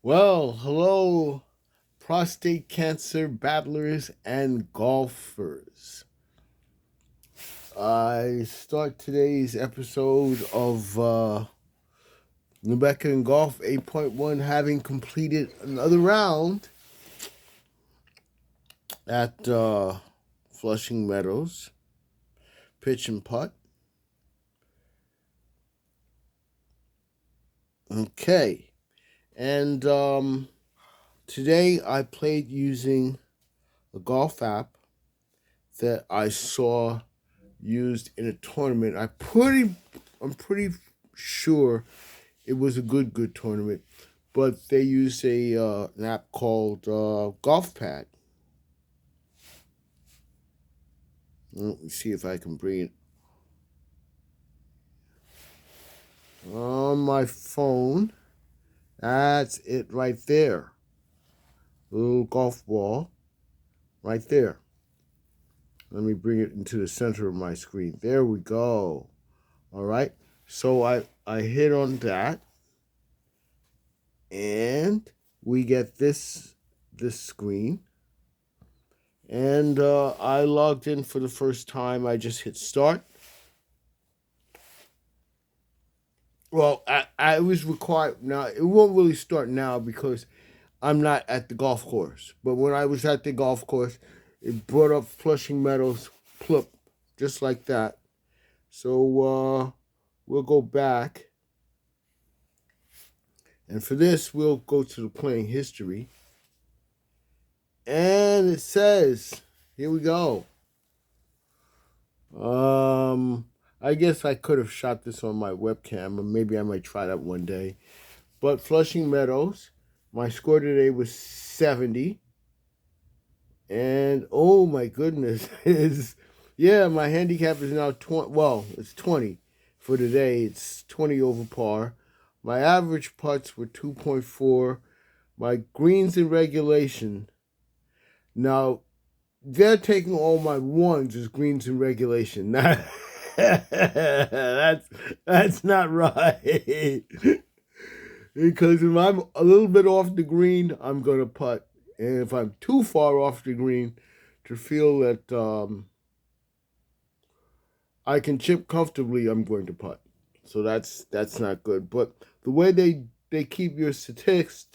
Well, hello, prostate cancer battlers and golfers. I start today's episode of Nubeqa and Golf 8.1 having completed another round at Flushing Meadows, pitch and putt. Okay, and today I played using a golf app that I saw used in a tournament. I'm pretty sure it was a good tournament, but they used an app called Golf Pad. Let me see if I can bring it on my phone. That's it right there. Little golf ball right there. Let me bring it into the center of my screen. There we go. All right. So I hit on that, and we get this screen. And I logged in for the first time. I just hit start. Well, I was required. Now it won't really start now because I'm not at the golf course. But when I was at the golf course, it brought up Flushing Meadows, plop, just like that. So we'll go back, and for this we'll go to the playing history, and it says, here we go. I guess I could have shot this on my webcam, or maybe I might try that one day. But Flushing Meadows, my score today was 70. And oh my goodness, my handicap is now 20. Well, it's 20 for today. It's 20 over par. My average putts were 2.4. My greens in regulation. Now, they're taking all my ones as greens in regulation. That's not right. Because if I'm a little bit off the green, I'm gonna putt, and if I'm too far off the green to feel that I can chip comfortably, I'm going to putt. So that's not good. But the way they keep your statistics,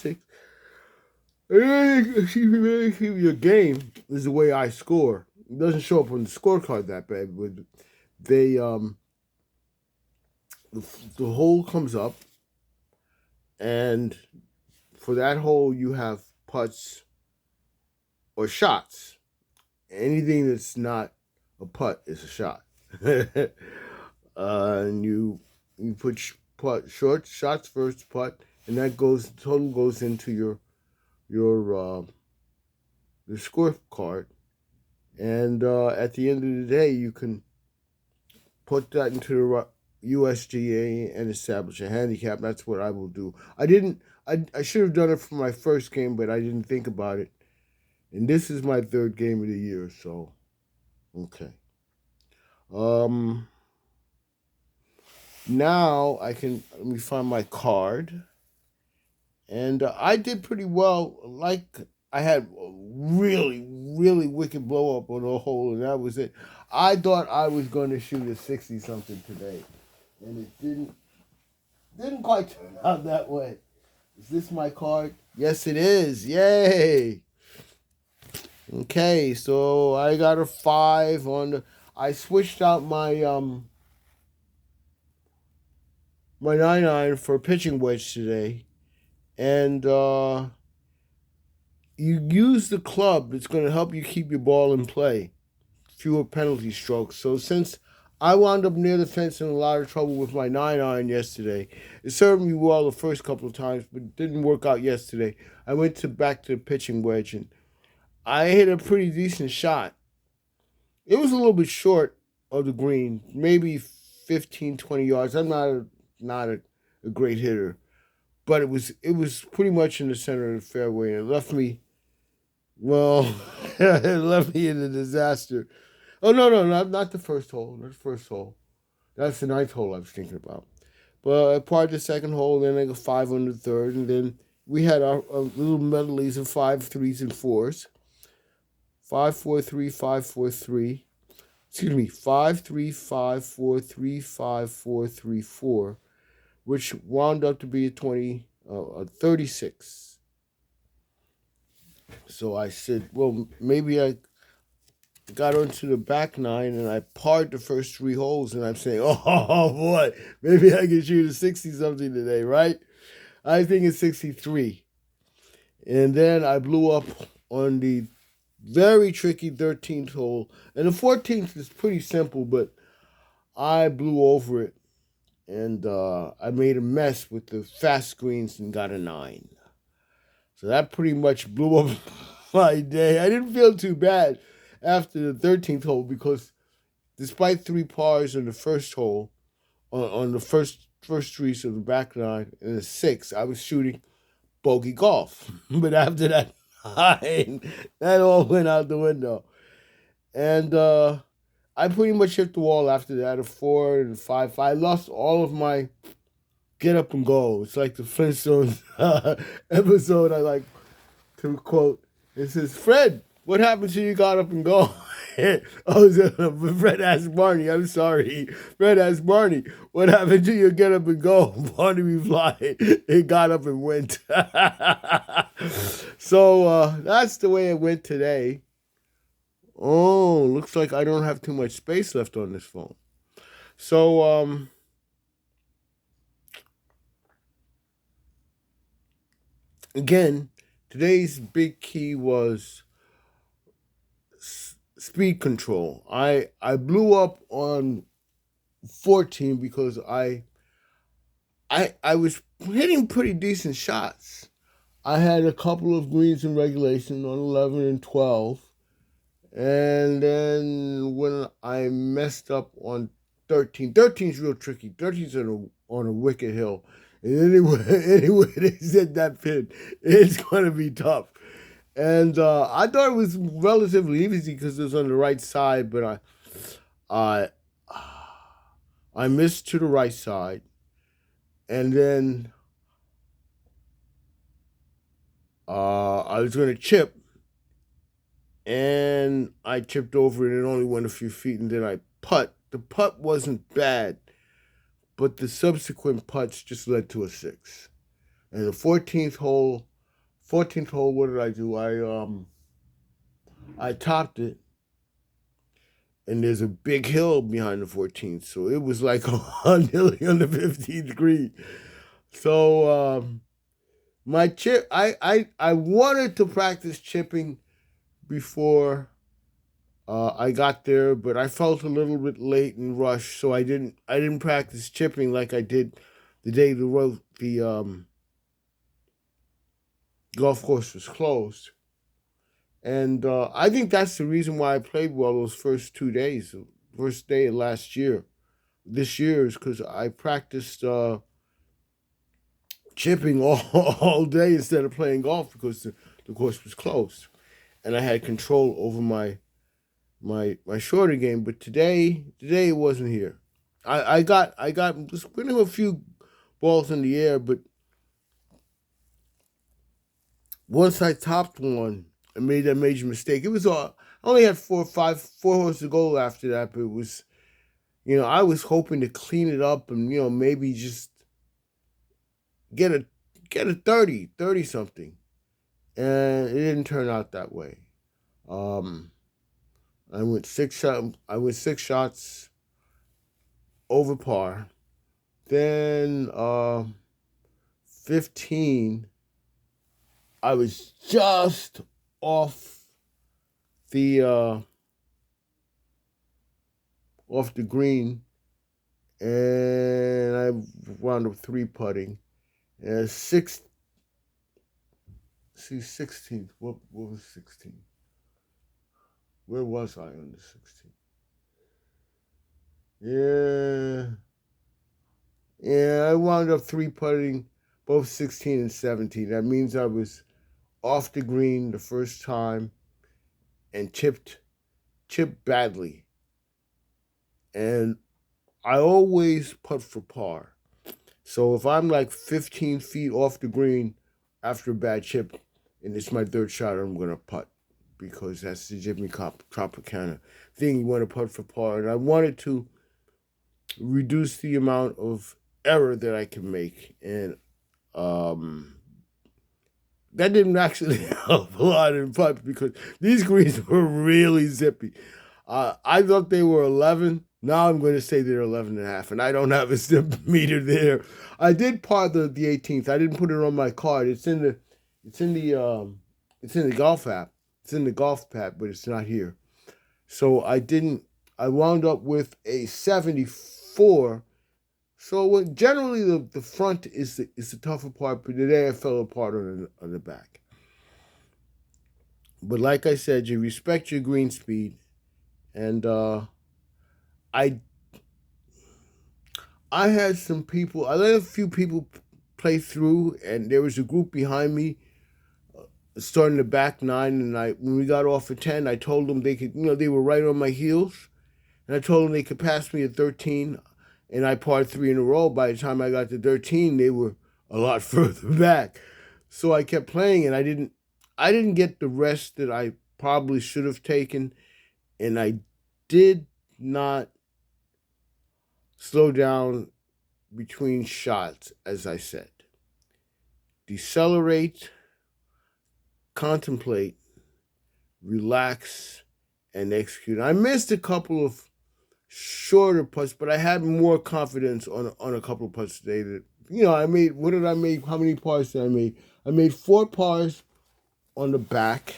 they keep your game is the way I score. It doesn't show up on the scorecard that bad, but they the hole comes up, and for that hole you have putts or shots. Anything that's not a putt is a shot. And you put short shots first, putt, and that total goes into your the scorecard. And at the end of the day, you can put that into the USGA and establish a handicap. That's what I will do. I should have done it for my first game, but I didn't think about it. And this is my third game of the year, so okay. Um, Now let me find my card, and I did pretty well. Like, I had a really wicked blow up on a hole, and that was it. I thought I was going to shoot a 60 something today, and it didn't quite turn out that way. Is this my card? Yes, it is. Yay! Okay, so I got a 5 on the. I switched out my 9 for a pitching wedge today, and you use the club that's going to help you keep your ball in play, fewer penalty strokes. So since I wound up near the fence in a lot of trouble with my 9 yesterday, it served me well the first couple of times, but it didn't work out yesterday. I went back to the pitching wedge, and I hit a pretty decent shot. It was a little bit short of the green, maybe 15, 20 yards. I'm not a great hitter, but it was pretty much in the center of the fairway, and it left me, well, it left me in a disaster. Oh no, not the first hole, not the first hole. That's the ninth hole I was thinking about. But I parred the second hole, then I got 5 on the third, and then we had our little medleys of 5 3s and 4s. 5 4 3 5 4 3. Excuse me, 5 3 5 4 3 5 4 3 4, which wound up to be a 36. So I said, well, maybe I got onto the back nine and I parred the first 3 holes, and I'm saying, oh boy, maybe I can shoot a 60 something today, right? I think it's 63. And then I blew up on the very tricky 13th hole. And the 14th is pretty simple, but I blew over it. And I made a mess with the fast greens and got a 9. So that pretty much blew up my day. I didn't feel too bad after the 13th hole because despite 3 pars on the first hole, on the first 3s of the back nine and the 6, I was shooting bogey golf. But after that 9, that all went out the window. And I pretty much hit the wall after that, a 4 and 5. I lost all of my get up and go. It's like the Flintstones episode I like to quote. It says, Fred, what happened to you got up and go? Fred asked Barney, I'm sorry. Fred asked Barney, what happened to you get up and go? Barney replied, it got up and went. So that's the way it went today. Oh, looks like I don't have too much space left on this phone. So, again, today's big key was speed control. I blew up on 14 because I was hitting pretty decent shots. I had a couple of greens in regulation on 11 and 12. And then when I messed up on 13, 13's real tricky. 13's on a wicked hill. And anyway, they said that pin, it's going to be tough. And I thought it was relatively easy because it was on the right side, but I missed to the right side. And then I was going to chip. And I chipped over it and only went a few feet, and then I putt. The putt wasn't bad, but the subsequent putts just led to a 6. And the 14th hole, what did I do? I topped it, and there's a big hill behind the 14th, so it was like nearly on the 15th green. So my chip, I wanted to practice chipping before I got there, but I felt a little bit late and rushed, so I didn't practice chipping like I did the day the golf course was closed. And I think that's the reason why I played well those first 2 days, the first day of last year. This year is because I practiced chipping all day instead of playing golf because the course was closed. And I had control over my shorter game, but today it wasn't here. I got just putting a few balls in the air, but once I topped one, I made that major mistake. It was I only had 4 holes to go after that, but it was, I was hoping to clean it up and maybe just get a 30 something, and it didn't turn out that way. I went 6 shots over par. Then 15, I was just off the green, and I wound up 3 putting. And 16th. What was 16? Where was I on the 16th? Yeah, I wound up 3 putting both 16 and 17. That means I was off the green the first time and chipped badly. And I always putt for par. So if I'm like 15 feet off the green, after a bad chip, and it's my third shot, I'm going to putt because that's the Jimmy Tropicana thing. You want to putt for par, and I wanted to reduce the amount of error that I can make, and that didn't actually help a lot in putts because these greens were really zippy. I thought they were 11. Now I'm going to say they're 11 and a half, and I don't have a zip meter there. I did par the 18th. I didn't put it on my card. It's in the golf app. It's in the golf app, but it's not here. So I wound up with a 74. So generally the front is the tougher part, but today I fell apart on the back. But like I said, you respect your green speed, and I had some people. I let a few people play through, and there was a group behind me starting the back 9. And when we got off at 10, I told them they could. They were right on my heels, and I told them they could pass me at 13. And I parred 3 in a row. By the time I got to 13, they were a lot further back. So I kept playing, and I didn't get the rest that I probably should have taken, and I did not slow down between shots, as I said. Decelerate, contemplate, relax, and execute. I missed a couple of shorter putts, but I had more confidence on a couple of putts today. That I made. What did I make? How many pars did I make? I made 4 pars on the back,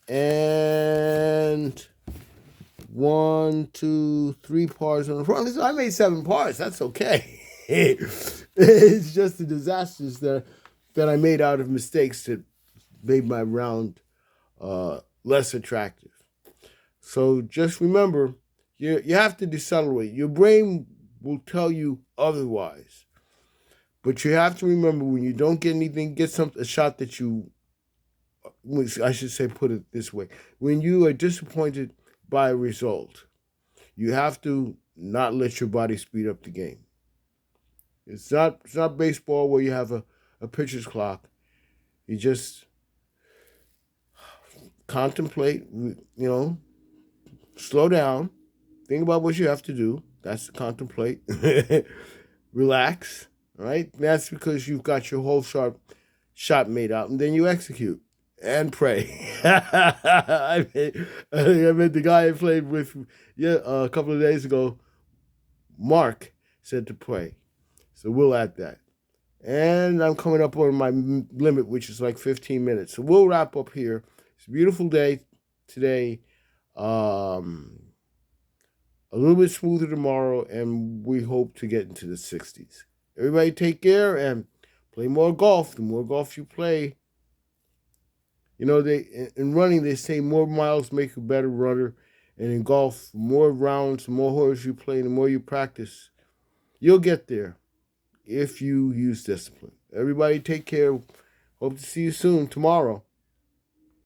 and 1, 2, 3 pars on the front. So I made 7 pars. That's okay. It's just the disasters that I made out of mistakes that made my round less attractive. So just remember, you have to decelerate. Your brain will tell you otherwise. But you have to remember, when you don't get anything, get a shot that you, I should say, put it this way. When you are disappointed by a result, you have to not let your body speed up the game. It's not baseball where you have a pitcher's clock. You just contemplate, slow down. Think about what you have to do. That's contemplate. Relax, right? That's because you've got your whole shot made out, and then you execute and pray. I met the guy I played with a couple of days ago. Mark said to pray. So we'll add that. And I'm coming up on my limit, which is like 15 minutes. So we'll wrap up here. It's a beautiful day today. A little bit smoother tomorrow, and we hope to get into the 60s. Everybody take care and play more golf. The more golf you play, in running, they say more miles make a better runner. And in golf, the more rounds, the more holes you play, the more you practice, you'll get there if you use discipline. Everybody take care. Hope to see you soon tomorrow.